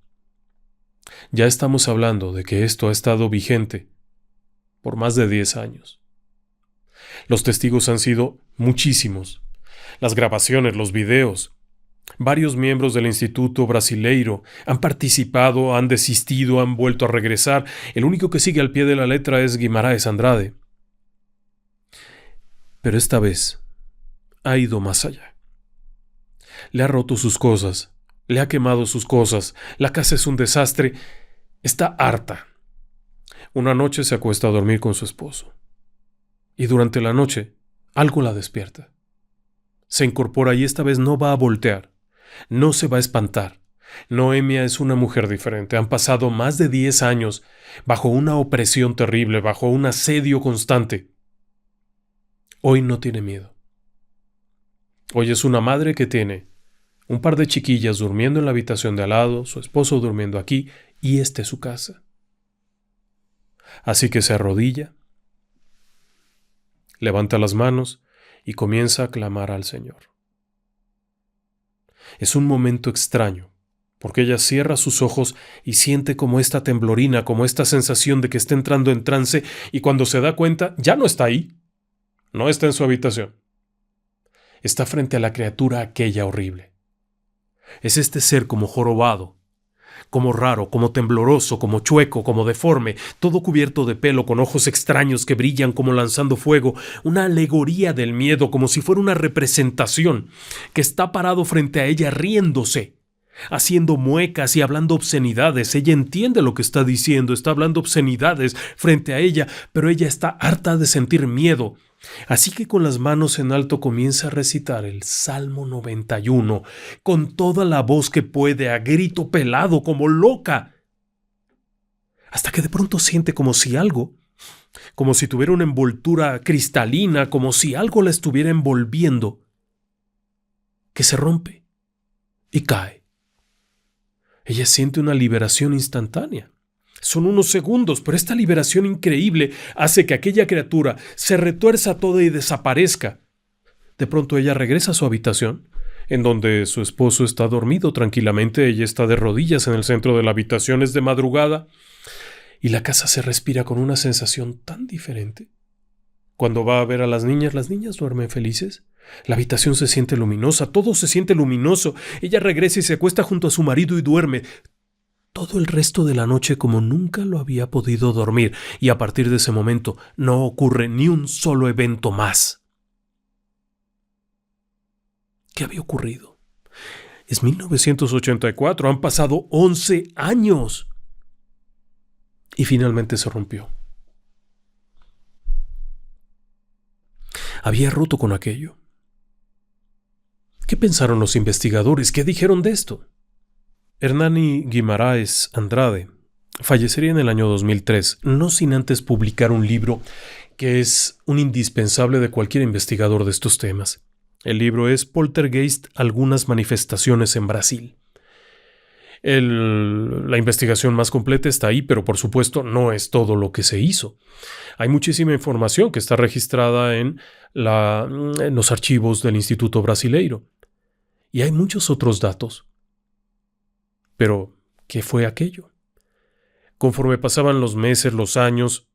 Ya estamos hablando de que esto ha estado vigente por más de 10 años. Los testigos han sido muchísimos. Las grabaciones, los videos. Varios miembros del Instituto Brasileiro han participado, han desistido, han vuelto a regresar. El único que sigue al pie de la letra es Guimaraes Andrade. Pero esta vez ha ido más allá. Le ha roto sus cosas, le ha quemado sus cosas, la casa es un desastre, está harta. Una noche se acuesta a dormir con su esposo. Y durante la noche, algo la despierta. Se incorpora y esta vez no va a voltear, no se va a espantar. Noemia es una mujer diferente. Han pasado más de 10 años bajo una opresión terrible, bajo un asedio constante. Hoy no tiene miedo. Hoy es una madre que tiene un par de chiquillas durmiendo en la habitación de al lado, su esposo durmiendo aquí, y esta es su casa. Así que se arrodilla, levanta las manos y comienza a clamar al Señor. Es un momento extraño, porque ella cierra sus ojos y siente como esta temblorina, como esta sensación de que está entrando en trance, y cuando se da cuenta, ya no está ahí. No está en su habitación. Está frente a la criatura aquella horrible. Es este ser como jorobado, como raro, como tembloroso, como chueco, como deforme, todo cubierto de pelo, con ojos extraños que brillan como lanzando fuego, una alegoría del miedo, como si fuera una representación, que está parado frente a ella riéndose, haciendo muecas y hablando obscenidades. Ella entiende lo que está diciendo, está hablando obscenidades frente a ella, pero ella está harta de sentir miedo. Así que con las manos en alto comienza a recitar el Salmo 91, con toda la voz que puede, a grito pelado, como loca. Hasta que de pronto siente como si tuviera una envoltura cristalina, como si algo la estuviera envolviendo, que se rompe y cae. Ella siente una liberación instantánea. Son unos segundos, pero esta liberación increíble hace que aquella criatura se retuerza toda y desaparezca. De pronto ella regresa a su habitación, en donde su esposo está dormido tranquilamente. Ella está de rodillas en el centro de la habitación, es de madrugada, y la casa se respira con una sensación tan diferente. Cuando va a ver a las niñas duermen felices. La habitación se siente luminosa, todo se siente luminoso. Ella regresa y se acuesta junto a su marido y duerme. todo el resto de la noche como nunca lo había podido dormir, y a partir de ese momento no ocurre ni un solo evento más. ¿Qué había ocurrido? Es 1984, han pasado 11 años. Y finalmente se rompió. Había roto con aquello. ¿Qué pensaron los investigadores? ¿Qué dijeron de esto? Hernani Guimaraes Andrade fallecería en el año 2003, no sin antes publicar un libro que es un indispensable de cualquier investigador de estos temas. El libro es Poltergeist, algunas manifestaciones en Brasil. La investigación más completa está ahí, pero por supuesto no es todo lo que se hizo. Hay muchísima información que está registrada en los archivos del Instituto Brasileiro. Y hay muchos otros datos. Pero, ¿qué fue aquello? Conforme pasaban los meses, los años,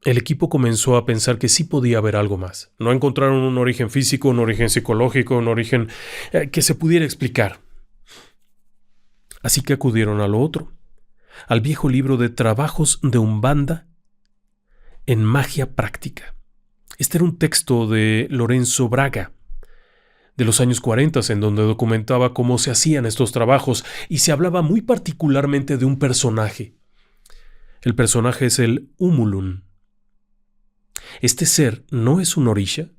el equipo comenzó a pensar que sí podía haber algo más. No encontraron un origen físico, un origen psicológico, un origen que se pudiera explicar. Así que acudieron a lo otro, al viejo libro de Trabajos de Umbanda en Magia Práctica. Este era un texto de Lorenzo Braga, de los años 40, en donde documentaba cómo se hacían estos trabajos y se hablaba muy particularmente de un personaje. El personaje es el Umulun. Este ser no es un orisha,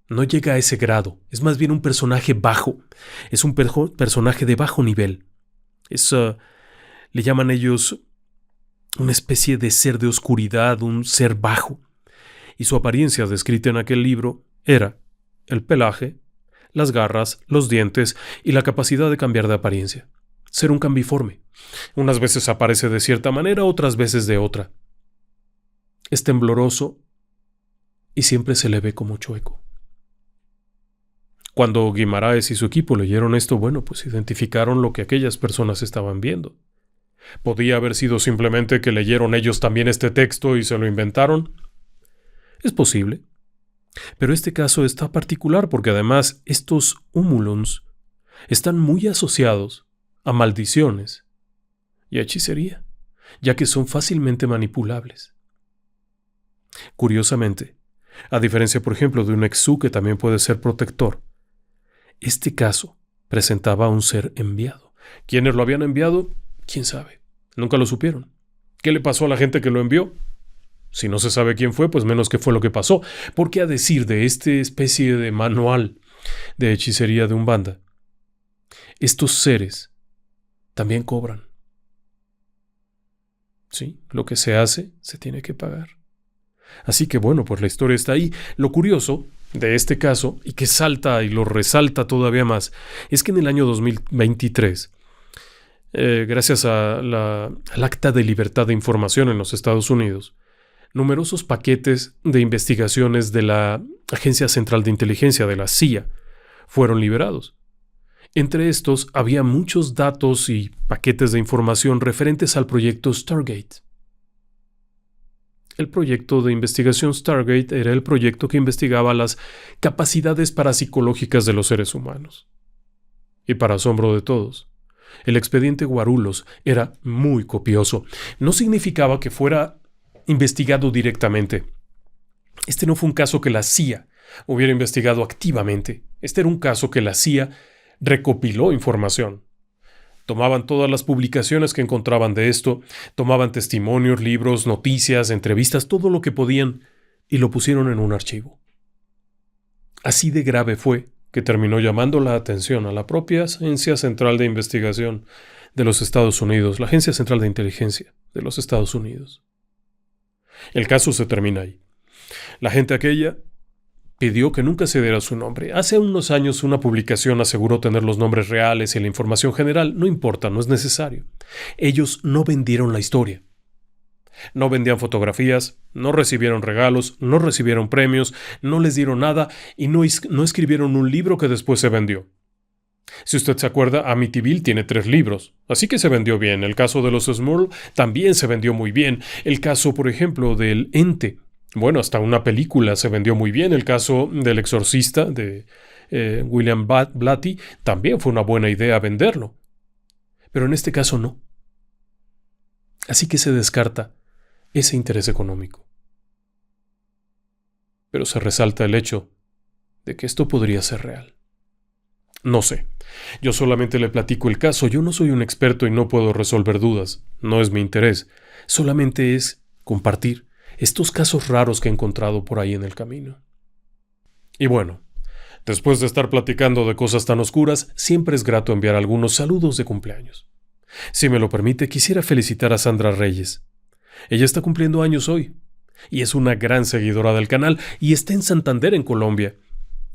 no llega a ese grado, es más bien un personaje bajo, es un personaje de bajo nivel. Le llaman ellos una especie de ser de oscuridad, un ser bajo. Y su apariencia descrita en aquel libro era el pelaje, las garras, los dientes y la capacidad de cambiar de apariencia. Ser un cambiforme. Unas veces aparece de cierta manera, otras veces de otra. Es tembloroso y siempre se le ve como chueco. Cuando Guimaraes y su equipo leyeron esto, pues identificaron lo que aquellas personas estaban viendo. ¿Podía haber sido simplemente que leyeron ellos también este texto y se lo inventaron? Es posible. Pero este caso está particular porque además estos Umuluns están muy asociados a maldiciones y a hechicería, ya que son fácilmente manipulables. Curiosamente, a diferencia por ejemplo de un Exu que también puede ser protector, este caso presentaba a un ser enviado. ¿Quiénes lo habían enviado? ¿Quién sabe? Nunca lo supieron. ¿Qué le pasó a la gente que lo envió? Si no se sabe quién fue, pues menos qué fue lo que pasó. Porque a decir de esta especie de manual de hechicería de Umbanda, estos seres también cobran. Sí, lo que se hace, se tiene que pagar. Así que pues la historia está ahí. Lo curioso de este caso, y que salta y lo resalta todavía más, es que en el año 2023, gracias al Acta de Libertad de Información en los Estados Unidos, numerosos paquetes de investigaciones de la Agencia Central de Inteligencia, de la CIA, fueron liberados. Entre estos había muchos datos y paquetes de información referentes al proyecto Stargate. El proyecto de investigación Stargate era el proyecto que investigaba las capacidades parapsicológicas de los seres humanos. Y para asombro de todos, el expediente Guarulhos era muy copioso. No significaba que fuera investigado directamente. Este no fue un caso que la CIA hubiera investigado activamente. Este era un caso que la CIA recopiló información. Tomaban todas las publicaciones que encontraban de esto, tomaban testimonios, libros, noticias, entrevistas, todo lo que podían, y lo pusieron en un archivo. Así de grave fue que terminó llamando la atención a la propia Agencia Central de Investigación de los Estados Unidos, la Agencia Central de Inteligencia de los Estados Unidos. El caso se termina ahí. La gente aquella pidió que nunca se diera su nombre. Hace unos años una publicación aseguró tener los nombres reales y la información general. No importa, no es necesario. Ellos no vendieron la historia. No vendían fotografías, no recibieron regalos, no recibieron premios, no les dieron nada y no escribieron un libro que después se vendió. Si usted se acuerda, Amityville tiene 3 libros, así que se vendió bien. El caso de los Smurl también se vendió muy bien. El caso, por ejemplo, del Ente, hasta una película se vendió muy bien. El caso del Exorcista de William Blatty también fue una buena idea venderlo. Pero en este caso no. Así que se descarta ese interés económico. Pero se resalta el hecho de que esto podría ser real. No sé, yo solamente le platico el caso, yo no soy un experto y no puedo resolver dudas, no es mi interés, solamente es compartir estos casos raros que he encontrado por ahí en el camino. Y bueno, después de estar platicando de cosas tan oscuras, siempre es grato enviar algunos saludos de cumpleaños. Si me lo permite, quisiera felicitar a Sandra Reyes. Ella está cumpliendo años hoy, y es una gran seguidora del canal, y está en Santander, en Colombia.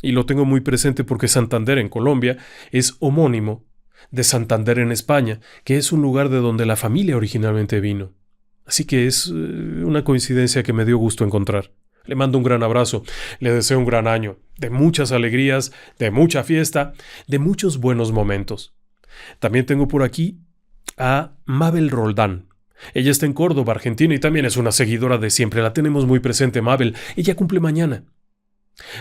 Y lo tengo muy presente porque Santander, en Colombia, es homónimo de Santander, en España, que es un lugar de donde la familia originalmente vino. Así que es una coincidencia que me dio gusto encontrar. Le mando un gran abrazo, le deseo un gran año, de muchas alegrías, de mucha fiesta, de muchos buenos momentos. También tengo por aquí a Mabel Roldán. Ella está en Córdoba, Argentina, y también es una seguidora de siempre. La tenemos muy presente, Mabel. Ella cumple mañana.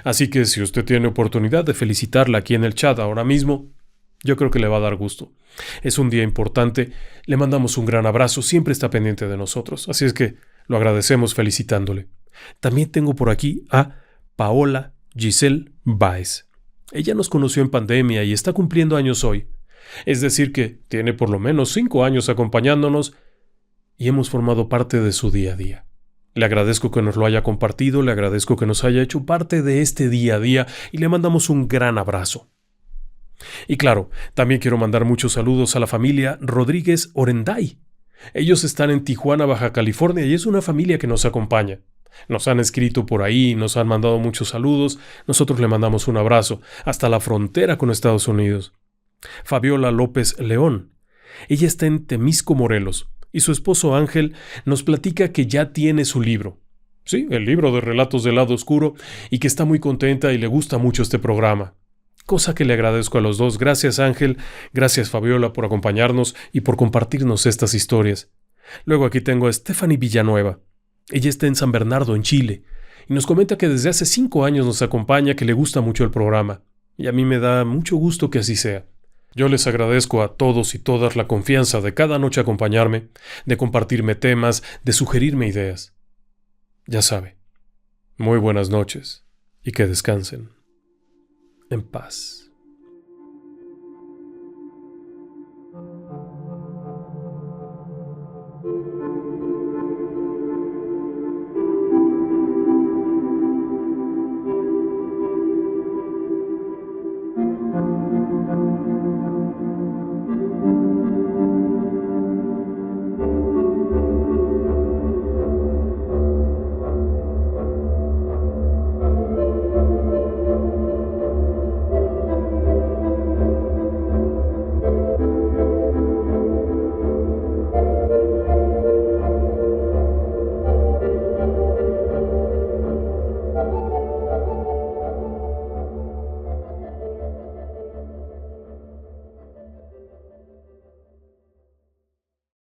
Así que si usted tiene oportunidad de felicitarla aquí en el chat ahora mismo, yo creo que le va a dar gusto. Es un día importante, le mandamos un gran abrazo, siempre está pendiente de nosotros, así es que lo agradecemos felicitándole. También tengo por aquí a Paola Giselle Báez. Ella nos conoció en pandemia y está cumpliendo años hoy. Es decir que tiene por lo menos 5 años acompañándonos y hemos formado parte de su día a día. Le agradezco que nos lo haya compartido, le agradezco que nos haya hecho parte de este día a día y le mandamos un gran abrazo. Y claro, también quiero mandar muchos saludos a la familia Rodríguez Orenday. Ellos están en Tijuana, Baja California, y es una familia que nos acompaña. Nos han escrito por ahí, nos han mandado muchos saludos, nosotros le mandamos un abrazo, hasta la frontera con Estados Unidos. Fabiola López León. Ella está en Temisco, Morelos, y su esposo Ángel nos platica que ya tiene su libro. Sí, el libro de relatos del lado oscuro, y que está muy contenta y le gusta mucho este programa. Cosa que le agradezco a los dos. Gracias, Ángel, gracias, Fabiola, por acompañarnos y por compartirnos estas historias. Luego aquí tengo a Stephanie Villanueva. Ella está en San Bernardo, en Chile, y nos comenta que desde hace 5 años nos acompaña, que le gusta mucho el programa, y a mí me da mucho gusto que así sea. Yo les agradezco a todos y todas la confianza de cada noche acompañarme, de compartirme temas, de sugerirme ideas. Ya sabe, muy buenas noches y que descansen en paz.